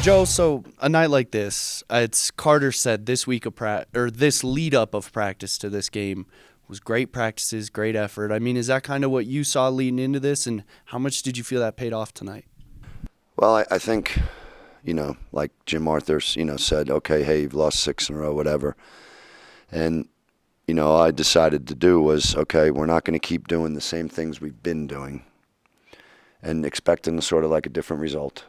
Joe, so a night like this, it's Carter said this week of this lead up of practice to this game was great practices, great effort. I mean, is that kind of what you saw leading into this, and how much did you feel that paid off tonight? Well, I think, like Jim Arthur, said, okay, hey, you've lost 6 in a row, whatever. And, all I decided to do was, okay, we're not going to keep doing the same things we've been doing and expecting sort of like a different result.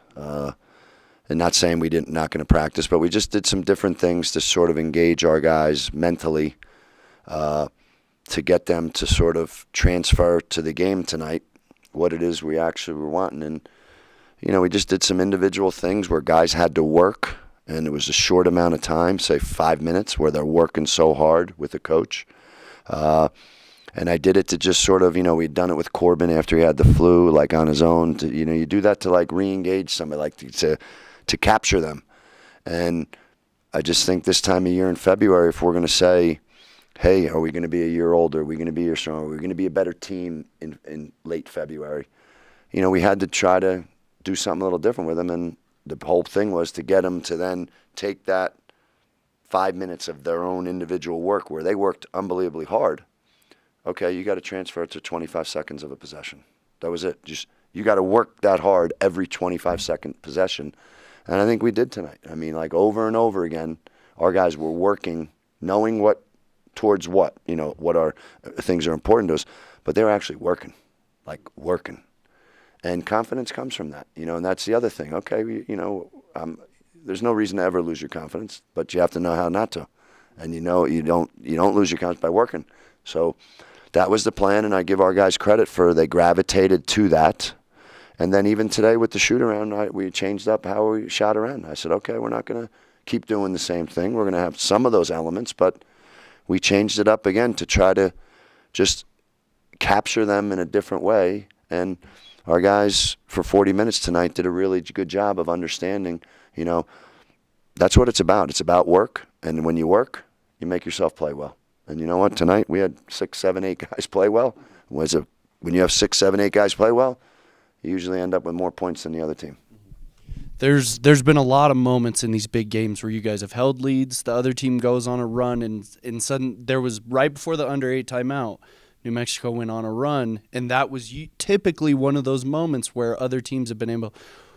And not saying not going to practice, but we just did some different things to sort of engage our guys mentally to get them to sort of transfer to the game tonight what it is we actually were wanting. And, we just did some individual things where guys had to work, and it was a short amount of time, say 5 minutes, where they're working so hard with the coach. And I did it to just sort of, we'd done it with Corbin after he had the flu, like on his own. You do that to like re-engage somebody, like to capture them. And I just think this time of year in February, if we're going to say, hey, are we going to be a year older? Are we going to be a year stronger? Are we going to be a better team in late February? We had to try to do something a little different with them. And the whole thing was to get them to then take that 5 minutes of their own individual work where they worked unbelievably hard. Okay, you got to transfer it to 25 seconds of a possession. That was it. Just you got to work that hard every 25-second possession. And I think we did tonight. I mean, like over and over again, our guys were working, knowing what our things are important to us, but they were actually working. And confidence comes from that, and that's the other thing. Okay, there's no reason to ever lose your confidence, but you have to know how not to. And you don't lose your confidence by working. So that was the plan, and I give our guys credit for they gravitated to that. And then even today with the shoot around, we changed up how we shot around. I said, okay, we're not going to keep doing the same thing. We're going to have some of those elements, but we changed it up again to try to just capture them in a different way. And our guys for 40 minutes tonight did a really good job of understanding, that's what it's about. It's about work, and when you work, you make yourself play well. And you know what? Tonight we had 6, 7, 8 guys play well. When you have 6, 7, 8 guys play well, you usually end up with more points than the other team. There's been a lot of moments in these big games where you guys have held leads, the other team goes on a run, and sudden there was right before the under 8 timeout, New Mexico went on a run, and that was typically one of those moments where other teams have been able.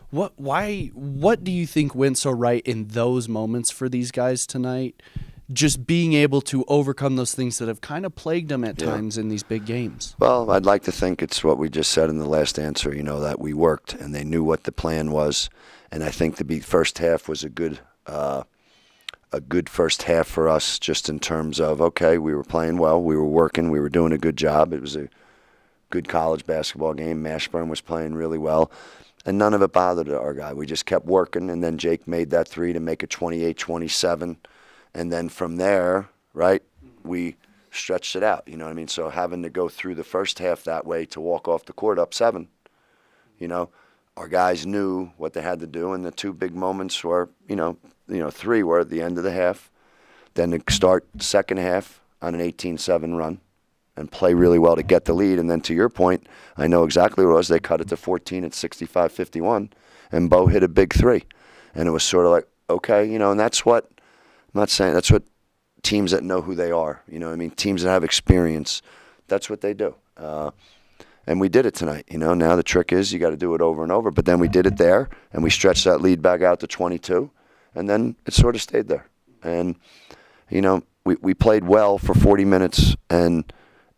What do you think went so right in those moments for these guys tonight? Just being able to overcome those things that have kind of plagued them at times in these big games. Well, I'd like to think it's what we just said in the last answer, that we worked and they knew what the plan was. And I think the first half was a good first half for us, just in terms of, okay, we were playing well, we were working, we were doing a good job. It was a good college basketball game. Mashburn was playing really well, and none of it bothered our guy. We just kept working, and then Jake made that 3 to make it 28-27. And then from there, right, we stretched it out, you know what I mean? So having to go through the first half that way to walk off the court up 7, our guys knew what they had to do, and the 2 big moments were, 3 were at the end of the half. Then to start second half on an 18-7 run and play really well to get the lead. And then to your point, I know exactly what it was. They cut it to 14 at 65-51, and Bo hit a big 3. And it was sort of like, okay, and that's what – I'm not saying that's what teams that know who they are, teams that have experience, that's what they do. And we did it tonight, Now the trick is you got to do it over and over. But then we did it there, and we stretched that lead back out to 22, and then it sort of stayed there. And, we played well for 40 minutes, and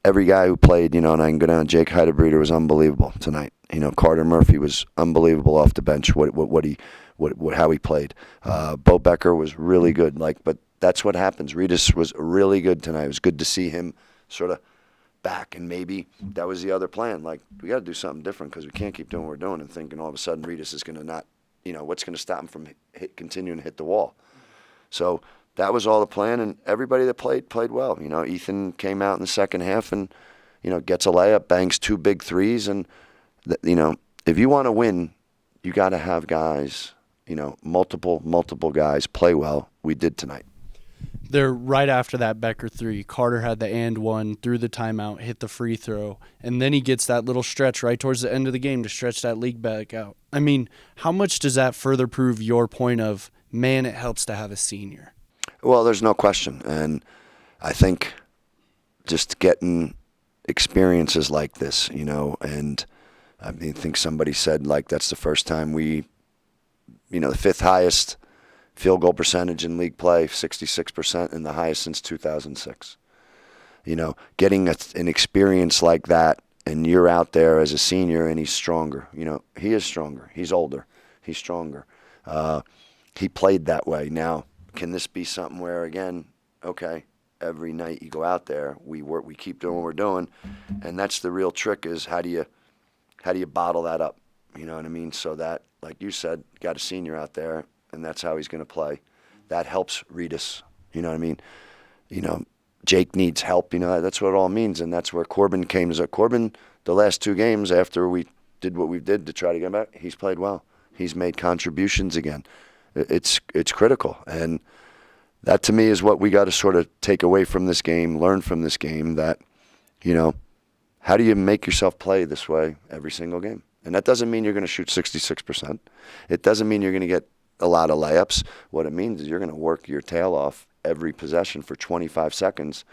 every guy who played, and I can go down, Jake Heidebreeder was unbelievable tonight. Carter Murphy was unbelievable off the bench, how he played. Bo Becker was really good. But that's what happens. Reedus was really good tonight. It was good to see him sort of back, and maybe that was the other plan. We got to do something different because we can't keep doing what we're doing and thinking all of a sudden Reedus is going to not, what's going to stop him from continuing to hit the wall. So that was all the plan, and everybody that played well. Ethan came out in the second half and, gets a layup, bangs 2 big threes, and, if you want to win, you got to have guys, multiple guys play well. We did tonight. There, right after that Becker three, Carter had the and one, threw the timeout, hit the free throw, and then he gets that little stretch right towards the end of the game to stretch that league back out. I mean, how much does that further prove your point of, man, it helps to have a senior? Well, there's no question. And I think just getting experiences like this, and I think somebody said, like, that's the first time we, the fifth highest field goal percentage in league play, 66%, and the highest since 2006. Getting an experience like that, and you're out there as a senior, and he's stronger. He is stronger. He's older. He's stronger. He played that way. Now, can this be something where, again, okay, every night you go out there, we work, we keep doing what we're doing, and that's the real trick, is how do you bottle that up? You know what I mean? So that, like you said, got a senior out there, and that's how he's going to play. That helps Reedus. You know what I mean? Jake needs help. That's what it all means, and that's where Corbin came. Corbin, the last two games after we did what we did to try to get him back, he's played well. He's made contributions again. It's critical, and that to me is what we got to sort of take away from this game, learn from this game, that, how do you make yourself play this way every single game? And that doesn't mean you're going to shoot 66%. It doesn't mean you're going to get a lot of layups. What it means is you're going to work your tail off every possession for 25 seconds.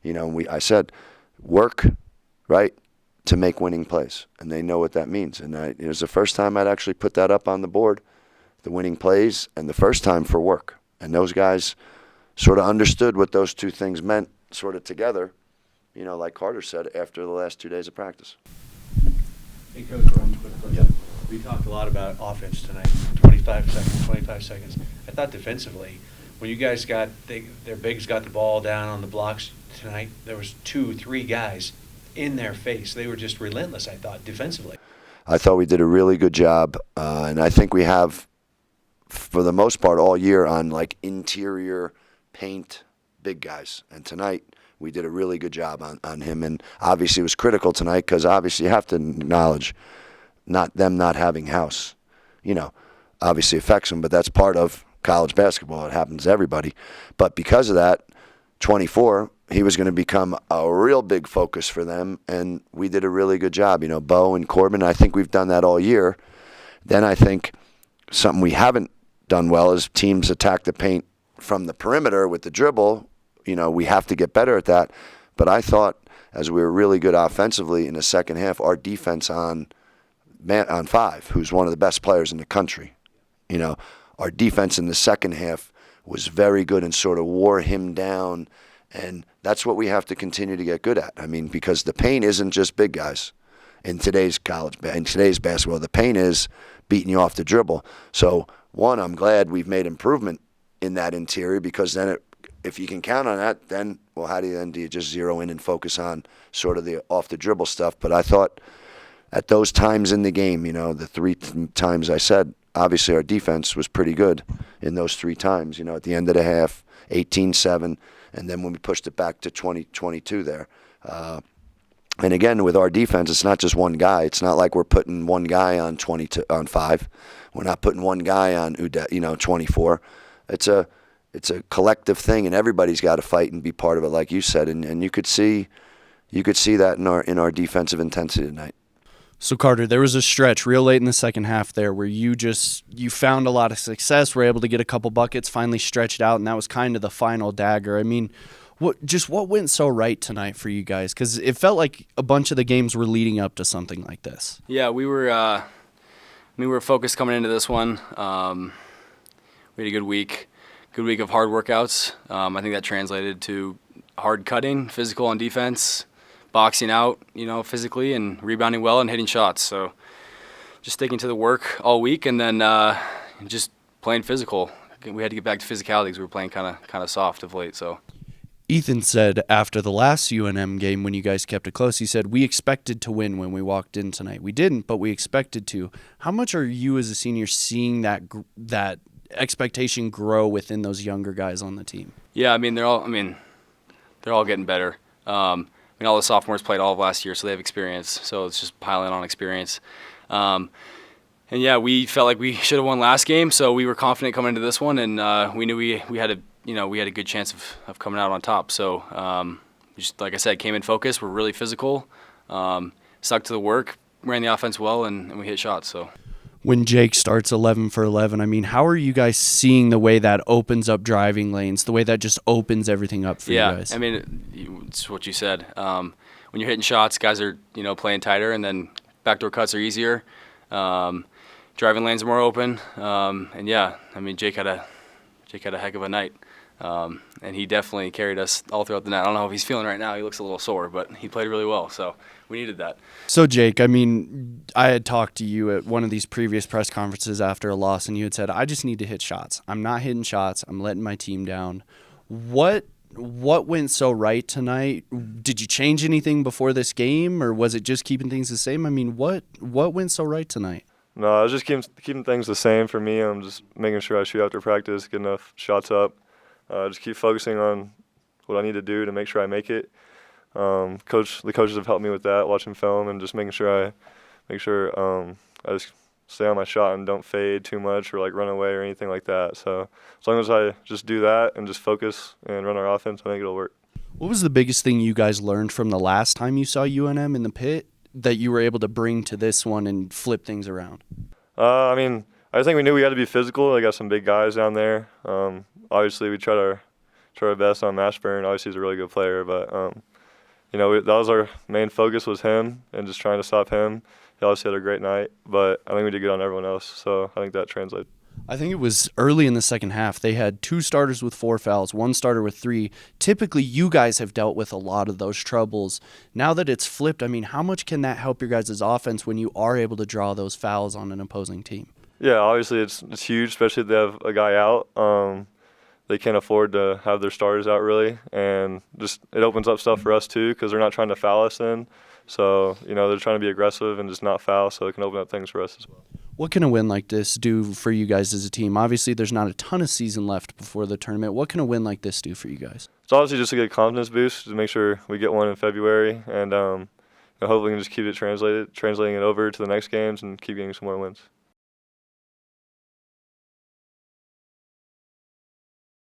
I said, work, right, to make winning plays. And they know what that means. And it was the first time I'd actually put that up on the board, the winning plays, and the first time for work. And those guys sort of understood what those two things meant sort of together, like Carter said, after the last 2 days of practice. Hey, Coach, one quick question. Yep. We talked a lot about offense tonight, 25 seconds. I thought defensively, when you guys their bigs got the ball down on the blocks tonight, there was 2-3 guys in their face. They were just relentless, I thought, defensively. I thought we did a really good job, and I think we have, for the most part, all year on, like, interior paint big guys. And tonight we did a really good job on him, and obviously it was critical tonight because obviously you have to acknowledge not having House. Obviously affects them, but that's part of college basketball. It happens to everybody. But because of that, 24, he was going to become a real big focus for them, and we did a really good job. Bo and Corbin, I think we've done that all year. Then I think something we haven't done well is teams attack the paint from the perimeter with the dribble. We have to get better at that. But I thought, as we were really good offensively in the second half, our defense on five, who's one of the best players in the country, our defense in the second half was very good and sort of wore him down. And that's what we have to continue to get good at. Because the paint isn't just big guys in today's basketball. The paint is beating you off the dribble. So, one, I'm glad we've made improvement in that interior, because then if you can count on that, then, well, how do you just zero in and focus on sort of the off the dribble stuff? But I thought at those times in the game, the three times I said, obviously our defense was pretty good in those three times. At the end of the half, 18-7, and then when we pushed it back to 20-22 there. And again, with our defense, it's not just one guy. It's not like we're putting one guy on 5. We're not putting one guy on 24. It's a collective thing, and everybody's got to fight and be part of it, like you said. And you could see that in our defensive intensity tonight. So, Carter, there was a stretch real late in the second half there where you found a lot of success, were able to get a couple buckets, finally stretched out, and that was kind of the final dagger. What went so right tonight for you guys? Because it felt like a bunch of the games were leading up to something like this. Yeah, we were focused coming into this one. We had a good week of hard workouts. I think that translated to hard cutting, physical on defense, boxing out, physically, and rebounding well and hitting shots. So just sticking to the work all week, and then just playing physical. We had to get back to physicality because we were playing kind of soft of late. So Ethan said after the last UNM game, when you guys kept it close, he said, we expected to win when we walked in tonight. We didn't, but we expected to. How much are you as a senior seeing that expectation grow within those younger guys on the team? Yeah, they're all getting better. All the sophomores played all of last year, so they have experience. So it's just piling on experience. And yeah, we felt like we should have won last game, so we were confident coming into this one, and we knew we had to we had a good chance of coming out on top. So just like I said, came in focused. We're really physical, stuck to the work, ran the offense well, and we hit shots. So when Jake starts 11 for 11, I mean, how are you guys seeing the way that opens up driving lanes, the way that just opens everything up for you guys? Yeah, I mean, it's what you said. When you're hitting shots, guys are, playing tighter, and then backdoor cuts are easier. Driving lanes are more open. And yeah, I mean, Jake had a heck of a night. And he definitely carried us all throughout the night. I don't know how he's feeling right now. He looks a little sore, but he played really well, so we needed that. So, Jake, I mean, I had talked to you at one of these previous press conferences after a loss, and you had said, I just need to hit shots. I'm not hitting shots. I'm letting my team down. What went so right tonight? Did you change anything before this game, or was it just keeping things the same? I mean, what went so right tonight? No, I was just keeping things the same for me. I'm just making sure I shoot after practice, get enough shots up. Just keep focusing on what I need to do to make sure I make it. The coaches have helped me with that, watching film and just making sure I just stay on my shot and don't fade too much or like run away or anything like that. So as long as I just do that and just focus and run our offense, I think it'll work. What was the biggest thing you guys learned from the last time you saw UNM in the pit that you were able to bring to this one and flip things around? I mean, I think we knew we had to be physical. They got some big guys down there. Obviously, we tried our best on Mashburn. Obviously, he's a really good player, but that was our main focus, was him and just trying to stop him. He obviously had a great night, but I think we did good on everyone else, so I think that translated. I think it was early in the second half. They had 2 starters with 4 fouls, 1 starter with 3. Typically, you guys have dealt with a lot of those troubles. Now that it's flipped, I mean, how much can that help your guys' offense when you are able to draw those fouls on an opposing team? Yeah, obviously it's huge, especially if they have a guy out. They can't afford to have their starters out really, and just it opens up stuff for us too because they're not trying to foul us in. So they're trying to be aggressive and just not foul, so it can open up things for us as well. What can a win like this do for you guys as a team? Obviously, there's not a ton of season left before the tournament. What can a win like this do for you guys? It's obviously just a good confidence boost to make sure we get one in February, and hopefully we can just keep it translating it over to the next games and keep getting some more wins.